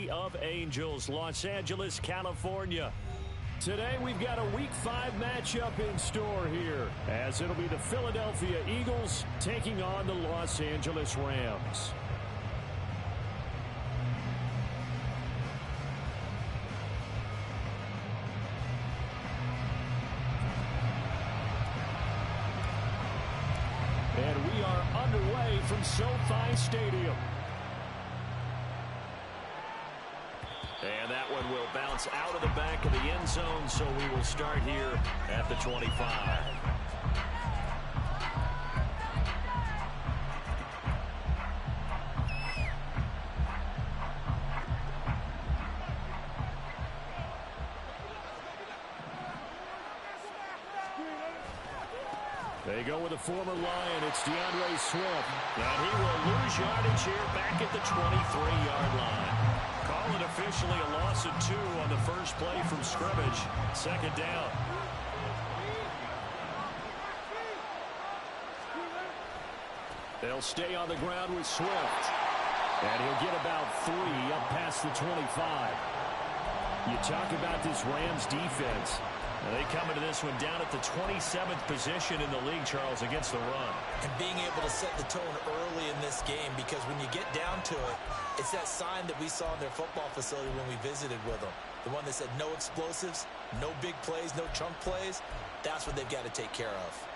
City of Angels, Los Angeles, California. Today we've got a Week 5 matchup in store here, as it'll be the Philadelphia Eagles taking on the Los Angeles Rams. And we are underway from SoFi Stadium. And that one will bounce out of the back of the end zone, so we will start here at the 25. They go with a former Lion. It's DeAndre Swift. And he will lose yardage here back at the 23-yard line. Call it officially a loss of 2 on the first play from scrimmage. Second down. They'll stay on the ground with Swift. And he'll get about 3 up past the 25. You talk about this Rams defense. They come into this one down at the 27th position in the league, Charles, against the run. And being able to set the tone early in this game, because when you get down to it, it's that sign that we saw in their football facility when we visited with them. The one that said no explosives, no big plays, no chunk plays. That's what they've got to take care of.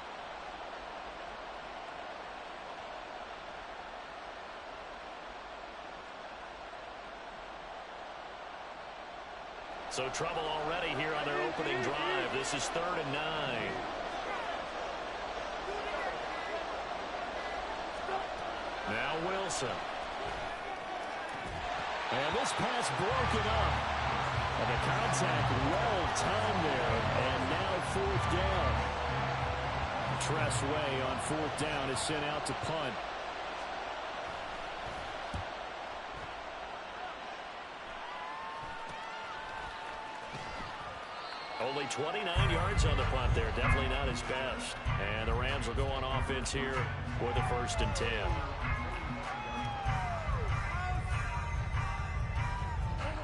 So trouble already here on their opening drive. This is 3rd and 9. Now Wilson. And this pass broken up. And the contact well timed there. And now 4th down. Tress Way on 4th down is sent out to punt. Only 29 yards on the punt there. Definitely not his best. And the Rams will go on offense here with a 1st and 10.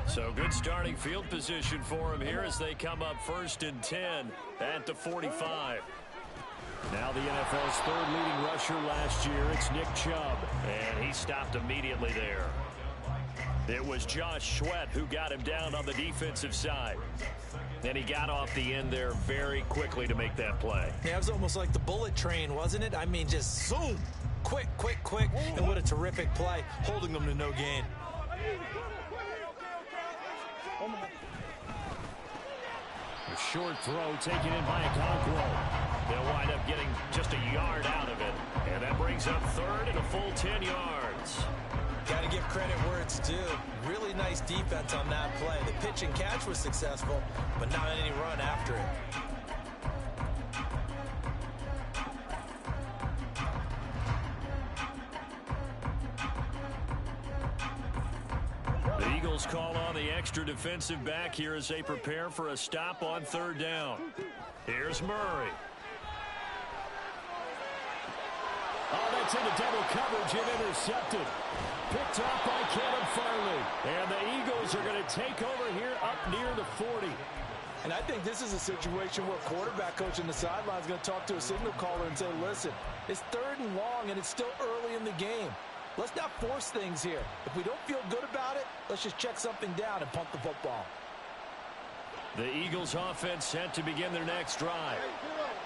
So good starting field position for him here as they come up 1st and 10 at the 45. Now the NFL's 3rd leading rusher last year. It's Nick Chubb. And he stopped immediately there. It was Josh Sweat who got him down on the defensive side. And he got off the end there very quickly to make that play. Yeah, it was almost like the bullet train, wasn't it? I mean, just zoom. Quick, quick, quick. And what a terrific play, holding them to no gain. A short throw taken in by Okonkwo. They'll wind up getting just a yard out of it. And that brings up 3rd and a full 10 yards. Got to give credit where it's due. Really nice defense on that play. The pitch and catch was successful, but not any run after it. The Eagles call on the extra defensive back here as they prepare for a stop on 3rd down. Here's Murray. Oh, that's into double coverage and intercepted. Picked off by Caleb Farley. And the Eagles are going to take over here up near the 40. And I think this is a situation where quarterback coach on the sideline is going to talk to a signal caller and say, listen, it's 3rd and long and it's still early in the game. Let's not force things here. If we don't feel good about it, let's just check something down and punt the football. The Eagles offense set to begin their next drive.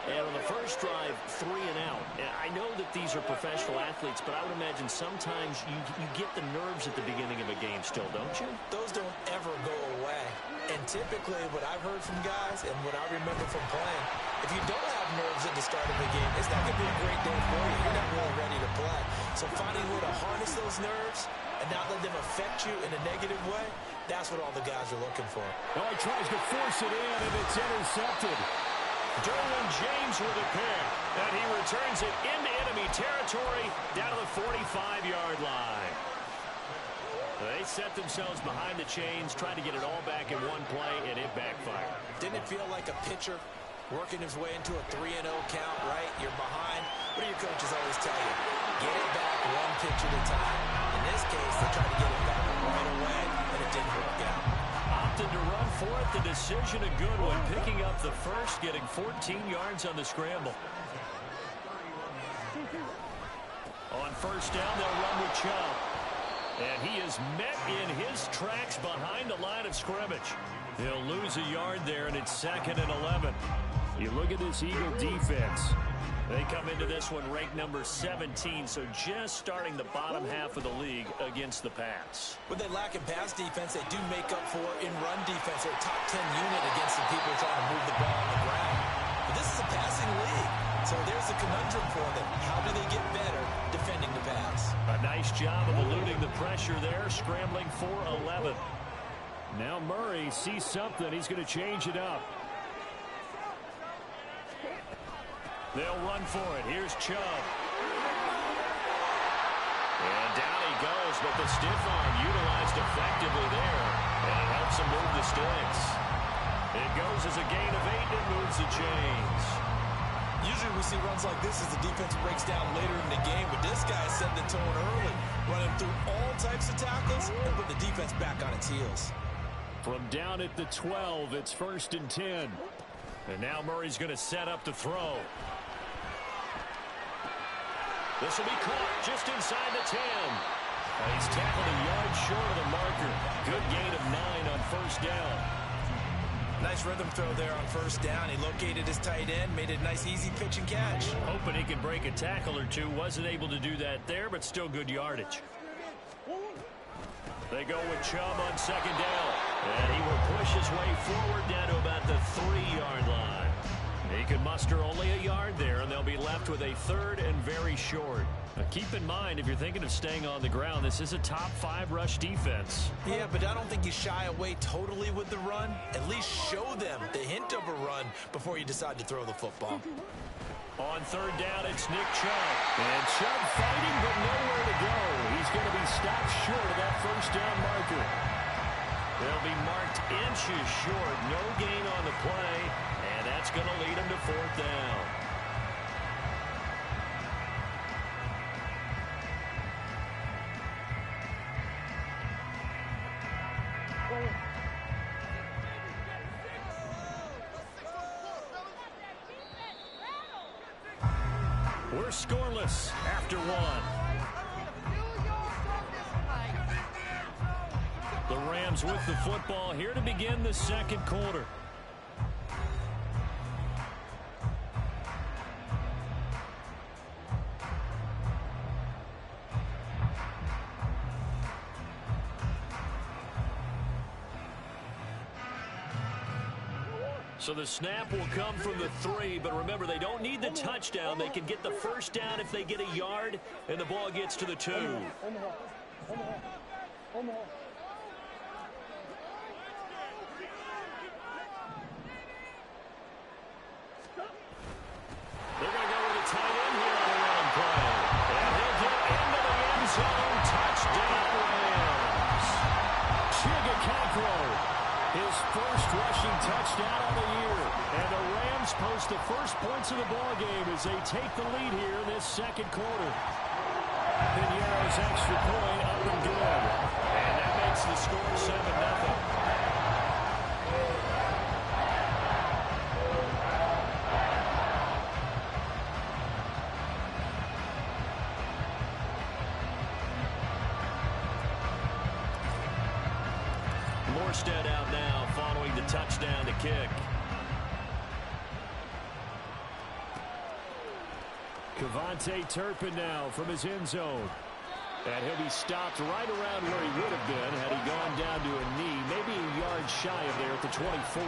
And on the first drive, 3 and out. And I know that these are professional athletes, but I would imagine sometimes you get the nerves at the beginning of a game still, don't you? Those don't ever go away. And typically what I've heard from guys and what I remember from playing, if you don't have nerves at the start of the game, it's not going to be a great day for you. You're not really ready to play. So finding a way to harness those nerves and not let them affect you in a negative way, that's what all the guys are looking for. Oh, he tries to force it in, and it's intercepted. Derwin James with a pick, and he returns it into enemy territory down to the 45-yard line. They set themselves behind the chains, trying to get it all back in one play, and it backfired. Didn't it feel like a pitcher working his way into a 3-0 count, right? You're behind. What do your coaches always tell you? Get it back one pitch at a time. In this case, they tried to get it back right away, and it didn't a decision, a good one. Picking up the first, getting 14 yards on the scramble. On first down, they'll run with Chubb. And he is met in his tracks behind the line of scrimmage. He'll lose a yard there, and it's 2nd and 11. You look at this Eagle defense. They come into this one ranked number 17, so just starting the bottom half of the league against the pass. When they lack in pass defense, they do make up for in run defense. They're a top 10 unit against the people trying to move the ball on the ground. But this is a passing league, so there's a conundrum for them. How do they get better defending the pass? A nice job of eluding the pressure there, scrambling for 11. Now Murray sees something. He's going to change it up. They'll run for it. Here's Chubb. And down he goes, but the stiff arm utilized effectively there. And it helps him move the sticks. It goes as a gain of 8 and moves the chains. Usually we see runs like this as the defense breaks down later in the game, but this guy set the tone early, running through all types of tackles and put the defense back on its heels. From down at the 12, it's 1st and 10. And now Murray's going to set up the throw. This will be caught just inside the 10. He's tackled a yard short of the marker. Good gain of 9 on first down. Nice rhythm throw there on first down. He located his tight end, made it a nice easy pitch and catch. Hoping he could break a tackle or two. Wasn't able to do that there, but still good yardage. They go with Chubb on 2nd down. And he will push his way forward down to about the 3-yard line. He can muster only a yard there, and they'll be left with a 3rd and very short. Now keep in mind, if you're thinking of staying on the ground, this is a top 5 rush defense. Yeah, but I don't think you shy away totally with the run. At least show them the hint of a run before you decide to throw the football. On 3rd down, it's Nick Chubb. And Chubb fighting, but nowhere to go. He's going to be stopped short of that first down marker. They'll be marked inches short. No gain on the play, and that's going to lead him to 4th down. We're scoreless after 1. The Rams with the football here to begin the 2nd quarter. So the snap will come from the 3, but remember, they don't need the touchdown. They can get the first down if they get a yard, and the ball gets to the 2. They're going to go with a tight end here on the run play. And he'll get into the end zone. Touchdown, Rams. Chigakakro, his first rushing touchdown of the year. And the Rams post the first points of the ball game as they take the lead here in this 2nd quarter. Piñeiro's extra point up and good. And that makes the score 7-0. Morstead out now following the touchdown to kick. Kevontae Turpin now from his end zone. And he'll be stopped right around where he would have been had he gone down to a knee, maybe a yard shy of there at the 24.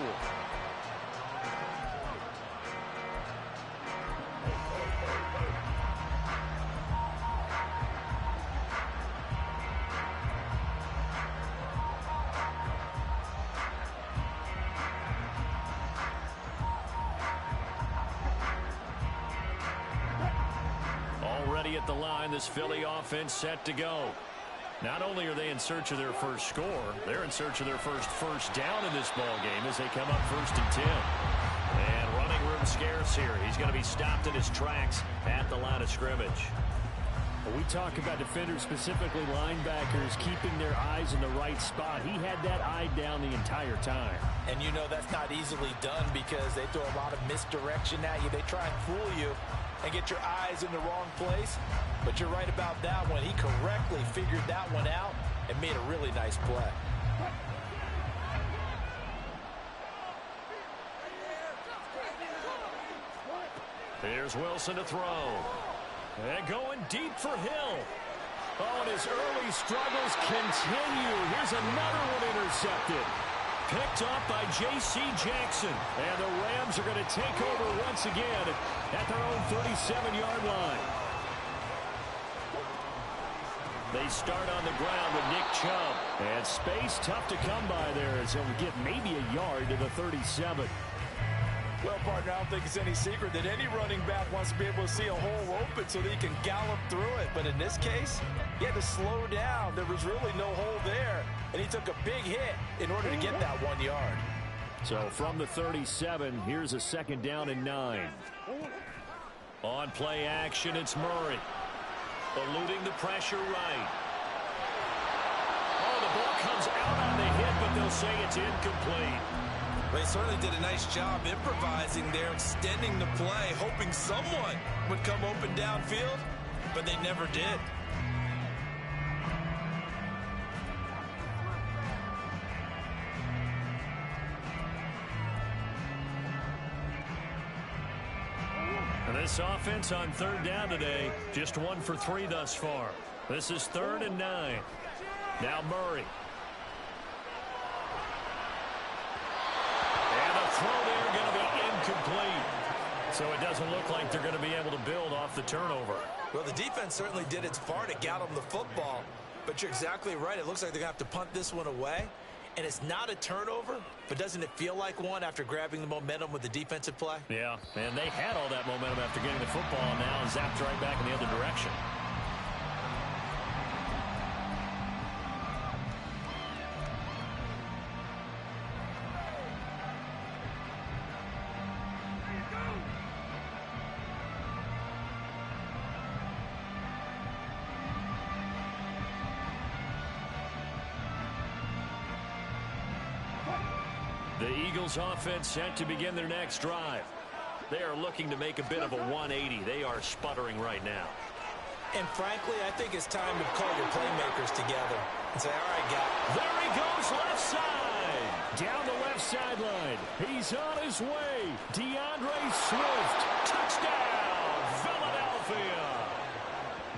At the line, this Philly offense set to go. Not only are they in search of their first score, they're in search of their first down in this ball game as they come up 1st and 10. And running room scarce here. He's going to be stopped in his tracks at the line of scrimmage. We talk about defenders, specifically linebackers, keeping their eyes in the right spot. He had that eye down the entire time. And you know that's not easily done because they throw a lot of misdirection at you. They try and fool you and get your eyes in the wrong place. But you're right about that one. He correctly figured that one out and made a really nice play. Here's Wilson to throw. And going deep for Hill. Oh, and his early struggles continue. Here's another one intercepted. Picked off by J.C. Jackson. And the Rams are going to take over once again at their own 37-yard line. They start on the ground with Nick Chubb. And space tough to come by there as he'll get maybe a yard to the 37. Well, partner, I don't think it's any secret that any running back wants to be able to see a hole open so that he can gallop through it. But in this case, he had to slow down. There was really no hole there, and he took a big hit in order to get that 1 yard. So from the 37, here's a 2nd down and 9. On play action, it's Murray. Eluding the pressure right. Oh, the ball comes out on the hit, but they'll say it's incomplete. They certainly did a nice job improvising there, extending the play, hoping someone would come open downfield, but they never did. And this offense on 3rd down today, just 1 for 3 thus far. This is 3rd and 9. Now Murray. Throw there going to be incomplete. So it doesn't look like they're going to be able to build off the turnover. Well, the defense certainly did its part to get them the football. But you're exactly right. It looks like they're going to have to punt this one away. And it's not a turnover, but doesn't it feel like one after grabbing the momentum with the defensive play? Yeah, and they had all that momentum after getting the football and now zapped right back in the other direction. The Eagles offense set to begin their next drive. They are looking to make a bit of a 180. They are sputtering right now. And frankly, I think it's time to call your playmakers together and say, all right, guys. There he goes left side. Down the left sideline. He's on his way. DeAndre Swift. Touchdown, Philadelphia.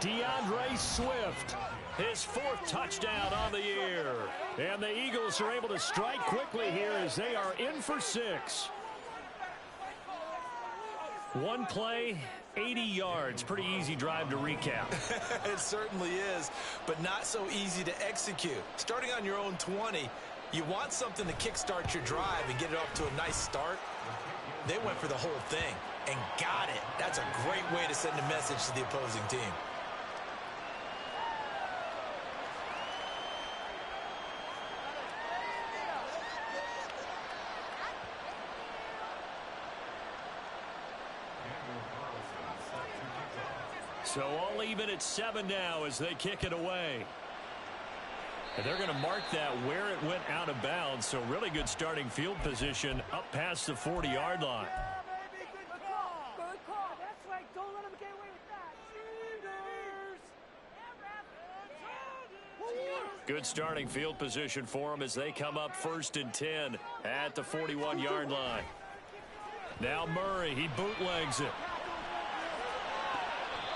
DeAndre Swift. His 4th touchdown on the year. And the Eagles are able to strike quickly here as they are in for 6. One play, 80 yards. Pretty easy drive to recap. It certainly is, but not so easy to execute. Starting on your own 20, you want something to kickstart your drive and get it off to a nice start. They went for the whole thing and got it. That's a great way to send a message to the opposing team. So all even at 7 now as they kick it away. And they're going to mark that where it went out of bounds. So really good starting field position up past the 40-yard line. Good starting field position for them as they come up 1st and 10 at the 41-yard line. Now Murray, he bootlegs it.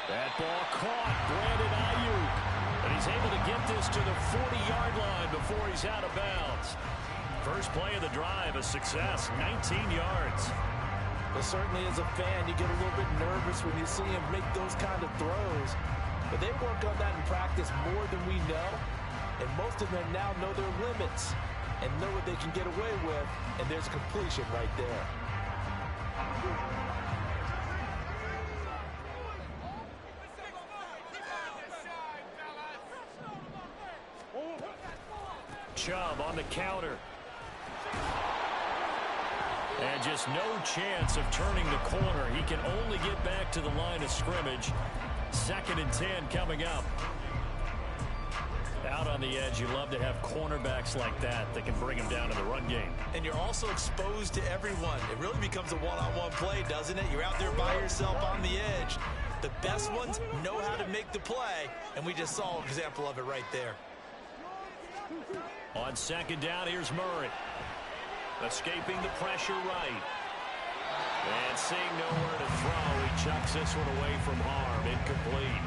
That ball caught, Brandon Ayuk. And he's able to get this to the 40-yard line before he's out of bounds. First play of the drive, a success, 19 yards. Well, certainly as a fan, you get a little bit nervous when you see him make those kind of throws. But they work on that in practice more than we know. And most of them now know their limits and know what they can get away with. And there's a completion right there. Chubb on the counter. And just no chance of turning the corner. He can only get back to the line of scrimmage. 2nd and 10 coming up. Out on the edge, you love to have cornerbacks like that can bring them down in the run game. And you're also exposed to everyone. It really becomes a one-on-one play, doesn't it? You're out there by yourself on the edge. The best ones know how to make the play, and we just saw an example of it right there. On 2nd down, here's Murray. Escaping the pressure right. And seeing nowhere to throw, he chucks this one away from harm. Incomplete.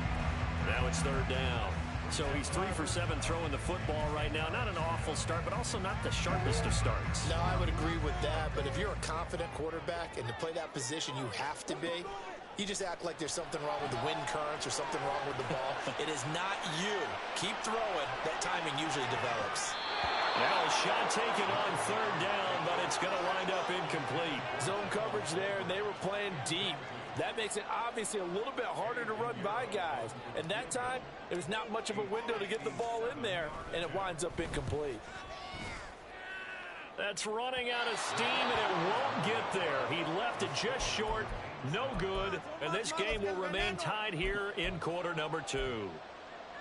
Now it's 3rd down. So he's 3 for 7 throwing the football right now. Not an awful start, but also not the sharpest of starts. No, I would agree with that. But if you're a confident quarterback and to play that position, you have to be. You just act like there's something wrong with the wind currents or something wrong with the ball. It is not you. Keep throwing. That timing usually develops. Now a shot taken on 3rd down, but it's going to wind up incomplete. Zone coverage there, and they were playing deep. That makes it obviously a little bit harder to run by guys. And that time, there's not much of a window to get the ball in there, and it winds up incomplete. That's running out of steam, and it won't get there. He left it just short, no good, and this game will remain tied here in quarter number 2.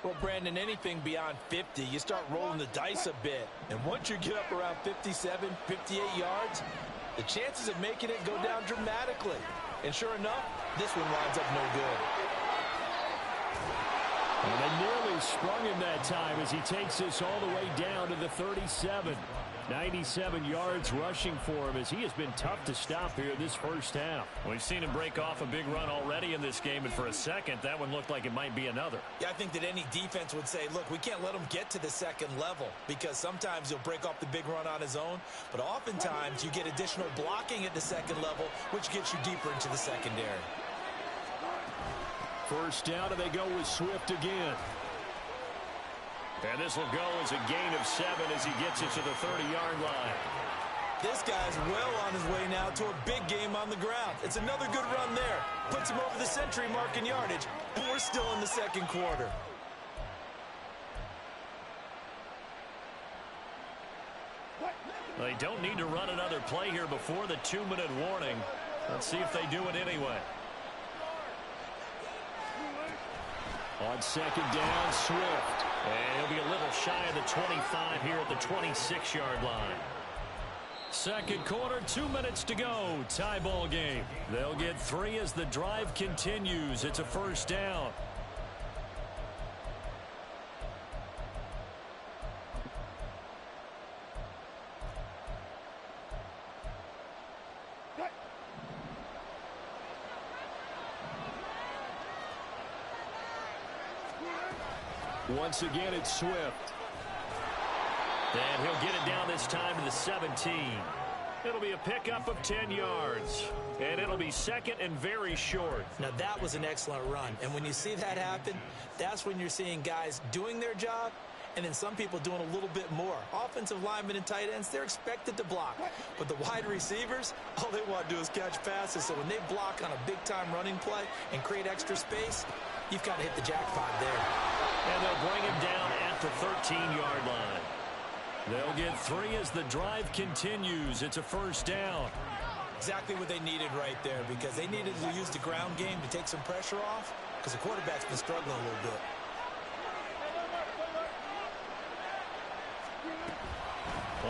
Well, Brandon, anything beyond 50, you start rolling the dice a bit. And once you get up around 57, 58 yards, the chances of making it go down dramatically. And sure enough, this one winds up no good. And they nearly sprung him that time as he takes this all the way down to the 37. 97 yards rushing for him as he has been tough to stop here this first half. We've seen him break off a big run already in this game, and for a second, that one looked like it might be another. Yeah, I think that any defense would say, look, we can't let him get to the 2nd level because sometimes he'll break off the big run on his own, but oftentimes you get additional blocking at the 2nd level, which gets you deeper into the secondary. 1st down, and they go with Swift again. And this will go as a gain of 7 as he gets it to the 30-yard line. This guy's well on his way now to a big game on the ground. It's another good run there. Puts him over the century mark in yardage, and we're still in the 2nd quarter. They don't need to run another play here before the 2-minute warning. Let's see if they do it anyway. On 2nd down, Swift. And he'll be a little shy of the 25 here at the 26-yard line. 2nd quarter, 2 minutes to go. Tie ball game. They'll get 3 as the drive continues. It's a 1st down. Once again, it's Swift. And he'll get it down this time to the 17. It'll be a pickup of 10 yards. And it'll be 2nd and very short. Now, that was an excellent run. And when you see that happen, that's when you're seeing guys doing their job and then some people doing a little bit more. Offensive linemen and tight ends, they're expected to block. But the wide receivers, all they want to do is catch passes. So when they block on a big-time running play and create extra space, you've got to hit the jackpot there. And they'll bring him down at the 13-yard line. They'll get 3 as the drive continues. It's a 1st down. Exactly what they needed right there because they needed to use the ground game to take some pressure off because the quarterback's been struggling a little bit.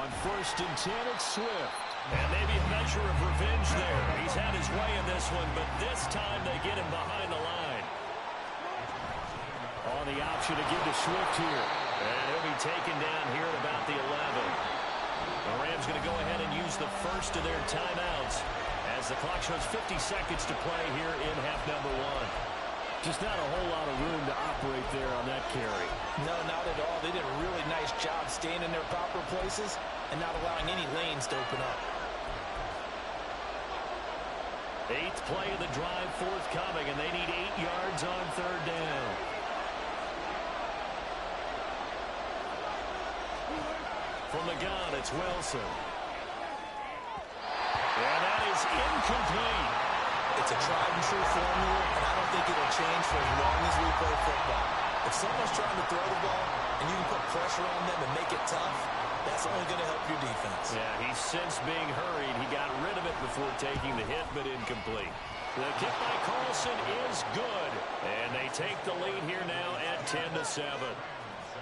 On 1st and 10, it's Swift. And maybe a measure of revenge there. He's had his way in this one, but this time they get him behind the line. On the option to give to Swift here. And he'll be taken down here at about the 11. The Rams going to go ahead and use the first of their timeouts as the clock shows 50 seconds to play here in half number 1. Just not a whole lot of room to operate there on that carry. No, not at all. They did a really nice job staying in their proper places and not allowing any lanes to open up. 8th play of the drive forthcoming, and they need 8 yards on 3rd down. From the gun, it's Wilson. And that is incomplete. It's a tried-and-true formula, and I don't think it'll change for as long as we play football. If someone's trying to throw the ball and you can put pressure on them and make it tough, that's only going to help your defense. Yeah, he's since being hurried. He got rid of it before taking the hit, but incomplete. The kick by Carlson is good. And they take the lead here now at 10-7.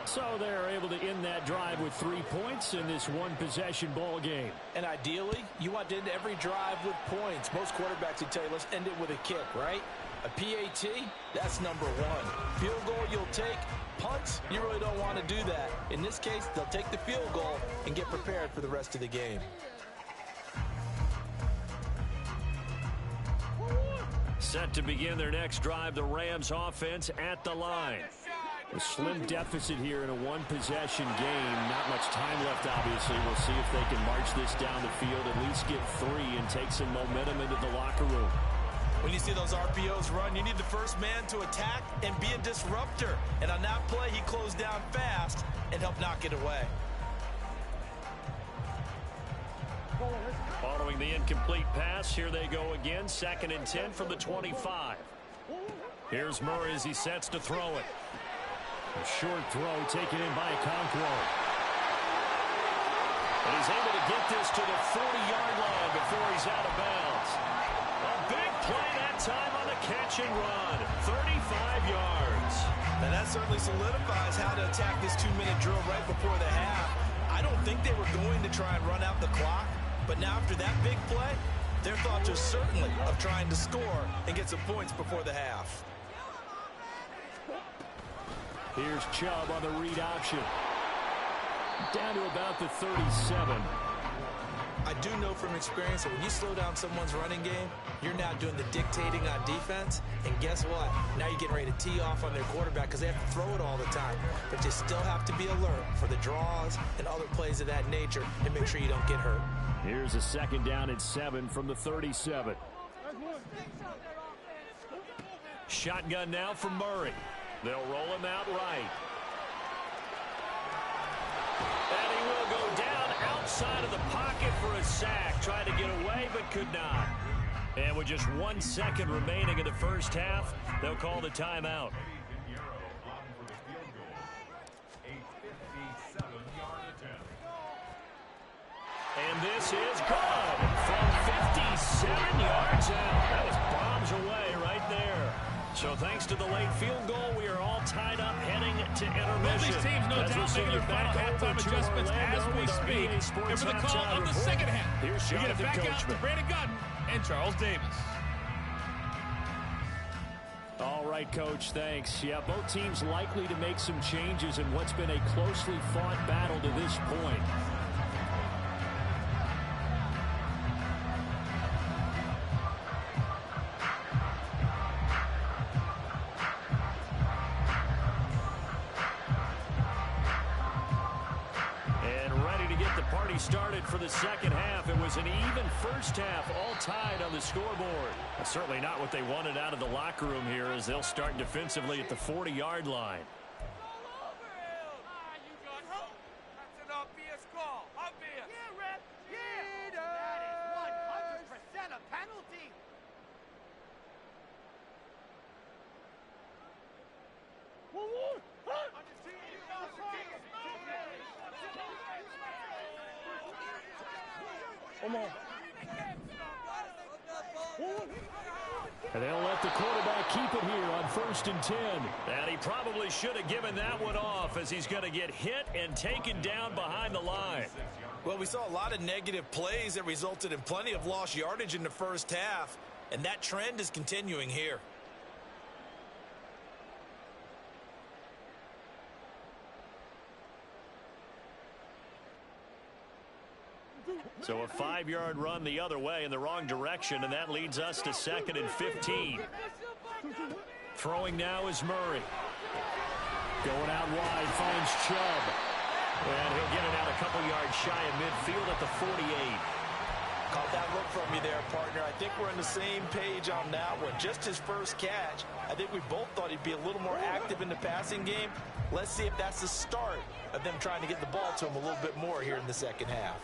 So they're able to end that drive with 3 points in this one-possession ball game. And ideally, you want to end every drive with points. Most quarterbacks would tell you, let's end it with a kick, right? A PAT, that's number one. Field goal you'll take. Punts, you really don't want to do that. In this case, they'll take the field goal and get prepared for the rest of the game. Set to begin their next drive, the Rams offense at the line. A slim deficit here in a one-possession game. Not much time left, obviously. We'll see if they can march this down the field, at least get 3 and take some momentum into the locker room. When you see those RPOs run, you need the first man to attack and be a disruptor. And on that play, he closed down fast and helped knock it away. Following the incomplete pass, here they go again. 2nd and 10 from the 25. Here's Murray as he sets to throw it. A short throw taken in by Okonkwo. And he's able to get this to the 40-yard line before he's out of bounds. A big play that time on the catch and run. 35 yards. Now that certainly solidifies how to attack this 2-minute drill right before the half. I don't think they were going to try and run out the clock, but now after that big play, their thoughts are certainly of trying to score and get some points before the half. Here's Chubb on the read option. Down to about the 37. I do know from experience that when you slow down someone's running game, you're now doing the dictating on defense. And guess what? Now you're getting ready to tee off on their quarterback because they have to throw it all the time. But you still have to be alert for the draws and other plays of that nature and make sure you don't get hurt. Here's a 2nd down and 7 from the 37. Shotgun now for Murray. They'll roll him out right. And he will go down outside of the pocket for a sack. Tried to get away, but could not. And with just 1 second remaining in the first half, they'll call the timeout. And this is good from 57 yards out. That was bombs away right there. So thanks to the late field goal, we are all tied up heading to intermission. Both these teams, no doubt, making their final halftime adjustments as we speak. And for the call of the second half, here's we get it Jonathan back out to Coachman. Brandon Gutton and Charles Davis. All right, Coach, thanks. Yeah, both teams likely to make some changes in what's been a closely fought battle to this point. Started for the second half. It was an even first half, all tied on the scoreboard. Certainly not what they wanted out of the locker room here as they'll start defensively at the 40-yard line. That's an obvious call. Obvious. Yeah, ref. Yeah. That is 100% a penalty. Come on. And they'll let the quarterback keep it here on 1st and 10. And he probably should have given that one off as he's going to get hit and taken down behind the line. Well, we saw a lot of negative plays that resulted in plenty of lost yardage in the first half, and that trend is continuing here. So a 5-yard run the other way in the wrong direction, and that leads us to 2nd and 15. Throwing now is Murray. Going out wide, finds Chubb. And he'll get it out a couple yards shy of midfield at the 48. Caught that look from you there, partner. I think we're on the same page on that one. Just his first catch. I think we both thought he'd be a little more active in the passing game. Let's see if that's the start of them trying to get the ball to him a little bit more here in the second half.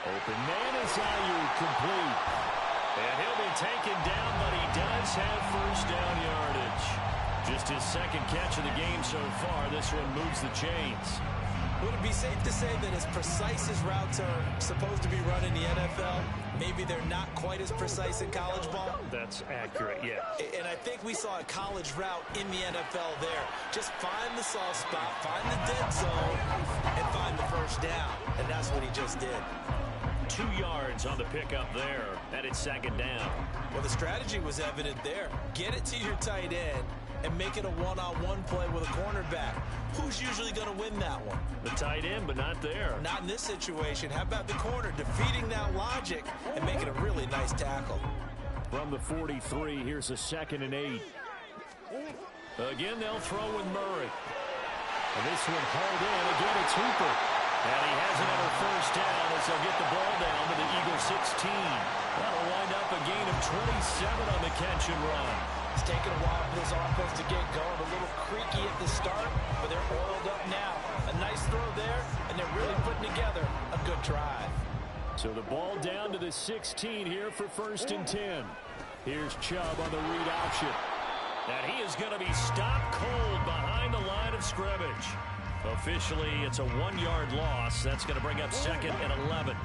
Open man is Ayuk, complete. And he'll be taken down, but he does have first down yardage. Just his second catch of the game so far. This one moves the chains. Would it be safe to say that as precise as routes are supposed to be run in the NFL, maybe they're not quite as precise in college ball? That's accurate, yeah. And I think we saw a college route in the NFL there. Just find the soft spot, find the dead zone, and find the first down. And that's what he just did. 2 yards on the pickup there, and it's second down. Well, the strategy was evident there. Get it to your tight end and make it a one-on-one play with a cornerback. Who's usually going to win that one? The tight end, but not there. Not in this situation. How about the corner defeating that logic and making a really nice tackle? From the 43, here's a 2nd and 8. Again, they'll throw with Murray. And this one hauled in. Again, it's Hooper. And he has another first down as they'll get the ball down to the Eagles 16. That'll wind up a gain of 27 on the catch and run. It's taken a while for this offense to get going. A little creaky at the start, but they're oiled up now. A nice throw there, and they're really putting together a good drive. So the ball down to the 16 here for 1st and 10. Here's Chubb on the read option. And he is going to be stopped cold behind the line of scrimmage. Officially, it's a 1-yard loss. That's going to bring up 2nd and 11.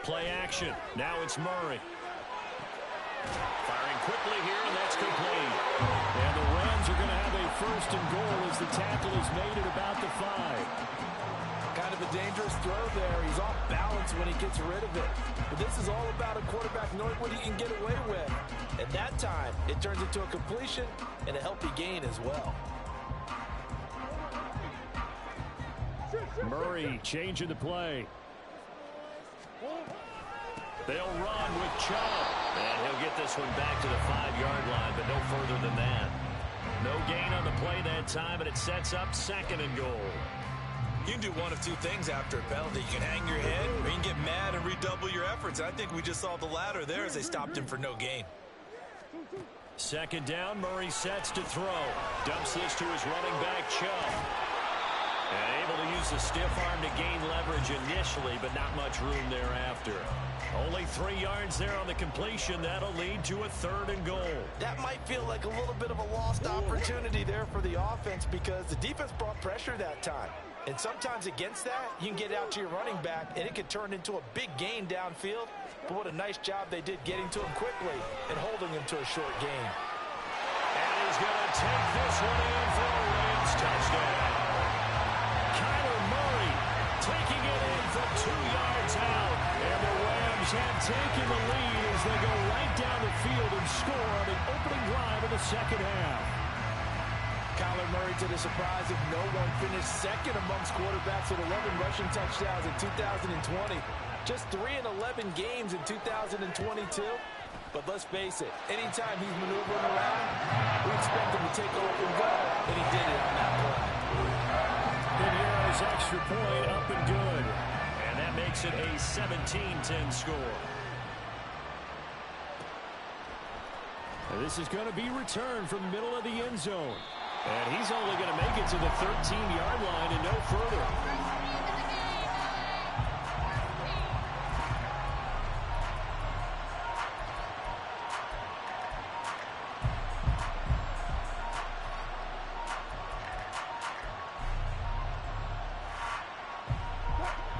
Play action. Now it's Murray. Firing quickly here, and that's complete. And the Rams are going to have a 1st and goal as the tackle is made at about the 5. Kind of a dangerous throw there. He's off balance when he gets rid of it. But this is all about a quarterback knowing what he can get away with. At that time, it turns into a completion and a healthy gain as well. Murray changing the play. They'll run with Chubb. And he'll get this one back to the 5-yard line, but no further than that. No gain on the play that time, and it sets up 2nd and goal. You can do one of two things after a penalty. You can hang your head, or you can get mad and redouble your efforts. I think we just saw the latter there as they stopped him for no gain. 2nd down, Murray sets to throw. Dumps this to his running back, Chubb. And able to use the stiff arm to gain leverage initially, but not much room thereafter. Only 3 yards there on the completion. That'll lead to a 3rd and goal. That might feel like a little bit of a lost opportunity there for the offense because the defense brought pressure that time. And sometimes against that, you can get out to your running back, and it can turn into a big gain downfield. But what a nice job they did getting to him quickly and holding him to a short gain. And he's going to take this one in for a Rams touchdown. Kyler Murray taking it in from 2 yards out. And the Rams have taken the lead as they go right down the field and score on the opening drive of the 2nd half. Kyler Murray, to the surprise of no one, finished 2nd amongst quarterbacks with 11 rushing touchdowns in 2020. Just 3 in 11 games in 2022. But let's face it, anytime he's maneuvering around, we expect him to take off and go, and he did it on that play. Pinheiro's extra point up and good. And that makes it a 17-10 score. And this is going to be returned from the middle of the end zone. And he's only going to make it to the 13-yard line and no further.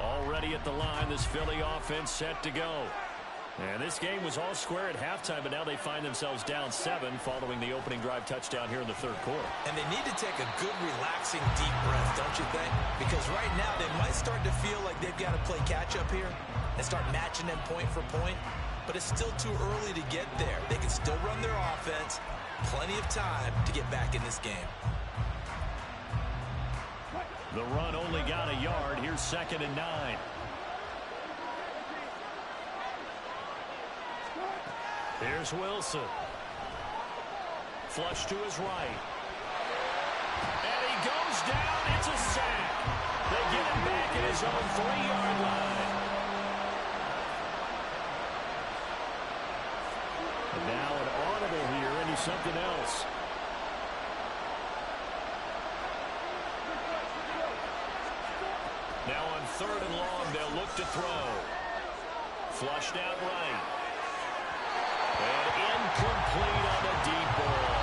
Already at the line, this Philly offense set to go. And this game was all square at halftime, but now they find themselves down 7 following the opening drive touchdown here in the 3rd quarter. And they need to take a good, relaxing, deep breath, don't you think? Because right now they might start to feel like they've got to play catch-up here and start matching them point for point. But it's still too early to get there. They can still run their offense. Plenty of time to get back in this game. The run only got a yard. Here's 2nd and 9. Here's Wilson. Flush to his right. And he goes down. It's a sack. They get him back at his own 3-yard line. And now an audible here into something else. Now on 3rd and long, they'll look to throw. Flushed out right. And incomplete on the deep ball.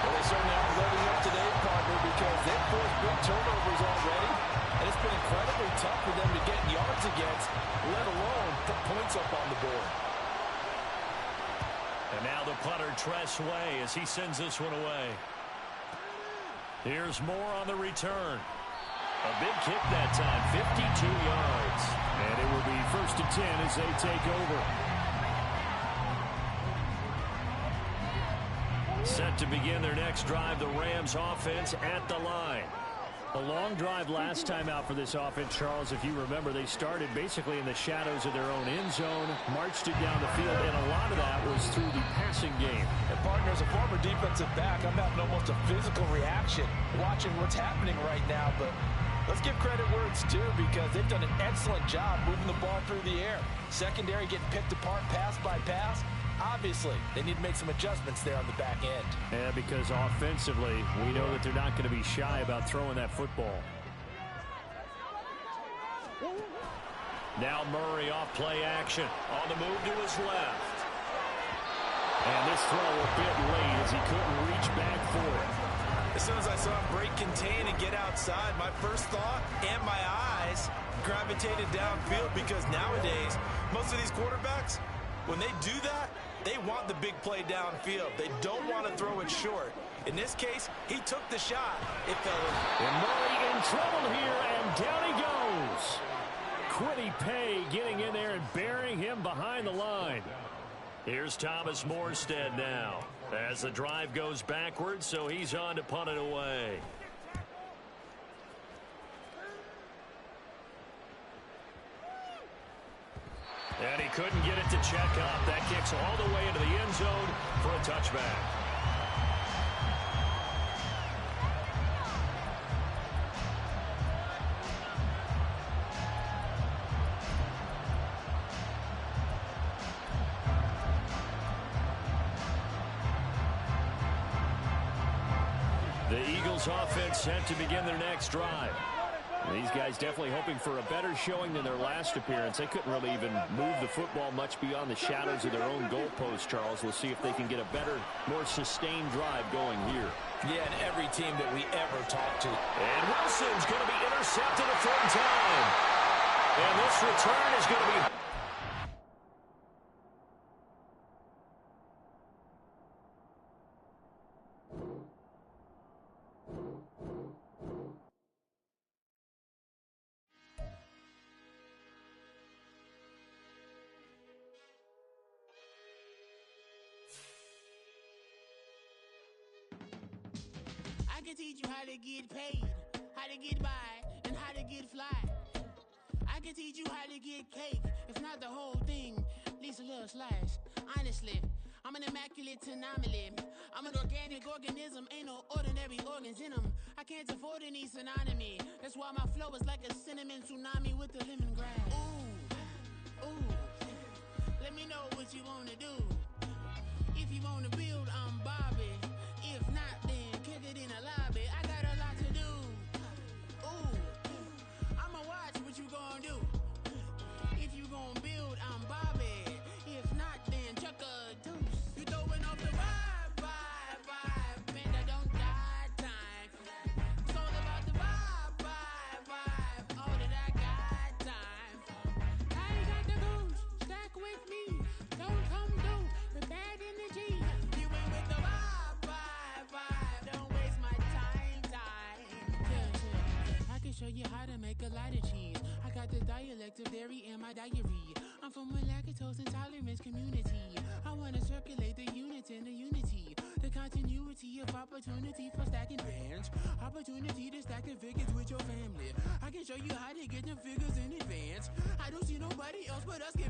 Well, they certainly aren't living up to their partner because they've forced big turnovers already, and it's been incredibly tough for them to get yards against, let alone put points up on the board. And now the punter, Tress Way, as he sends this one away. Here's Moore on the return. A big kick that time, 52 yards. And it will be 1st and 10 as they take over. Set to begin their next drive, the Rams offense at the line. A long drive last time out for this offense, Charles. If you remember, they started basically in the shadows of their own end zone, marched it down the field, and a lot of that was through the passing game. And partner, as a former defensive back, I'm having almost a physical reaction watching what's happening right now, but let's give credit where it's due because they've done an excellent job moving the ball through the air. Secondary getting picked apart pass by pass. Obviously, they need to make some adjustments there on the back end. Yeah, because offensively, we know that they're not going to be shy about throwing that football. Now Murray off play action. On the move to his left. And this throw a bit late as he couldn't reach back for it. As soon as I saw him break contain and get outside, my first thought and my eyes gravitated downfield because nowadays, most of these quarterbacks, when they do that, they want the big play downfield. They don't want to throw it short. In this case, he took the shot. It fell in. And Murray in trouble here, and down he goes. Quiddy Pay getting in there and burying him behind the line. Here's Thomas Morstead now as the drive goes backwards, so he's on to punt it away. And he couldn't get it to check up. That kicks all the way into the end zone for a touchback. The Eagles offense set to begin their next drive. These guys definitely hoping for a better showing than their last appearance. They couldn't really even move the football much beyond the shadows of their own goalpost, Charles. We'll see if they can get a better, more sustained drive going here. Yeah, and every team that we ever talked to. And Wilson's going to be intercepted a third time. And this return is going to be... I can teach you how to get paid, how to get by, and how to get fly. I can teach you how to get cake, if not the whole thing, at least a little slice. Honestly, I'm an immaculate anomaly. I'm an organic organism, ain't no ordinary organs in them. I can't afford any synonymy. That's why my flow is like a cinnamon tsunami with the lemongrass. Ooh, ooh, let me know what you wanna do. If you wanna build, I'm Bobby. If not, then kick it in the lobby. I got a lot to do. Ooh, I'ma watch what you gon' do. If you gon' build, I'm Bobby. If not, then chuck a deuce. You throwing off the vibe. Man, I don't die time. It's all about the vibe. All that I got time. I ain't got the goose. Stack with me. Don't come through with bad energy. You ain't with the vibe. Don't waste my time. Yeah. I can show you how to make a lot of cheese. I got the dialect of dairy in my diary. I'm from a lactose intolerance community. I wanna circulate the units and the unity. The continuity of opportunity for stacking bands. Opportunity to stack the figures with your family. I can show you how to get the figures in advance. I don't see nobody else but us.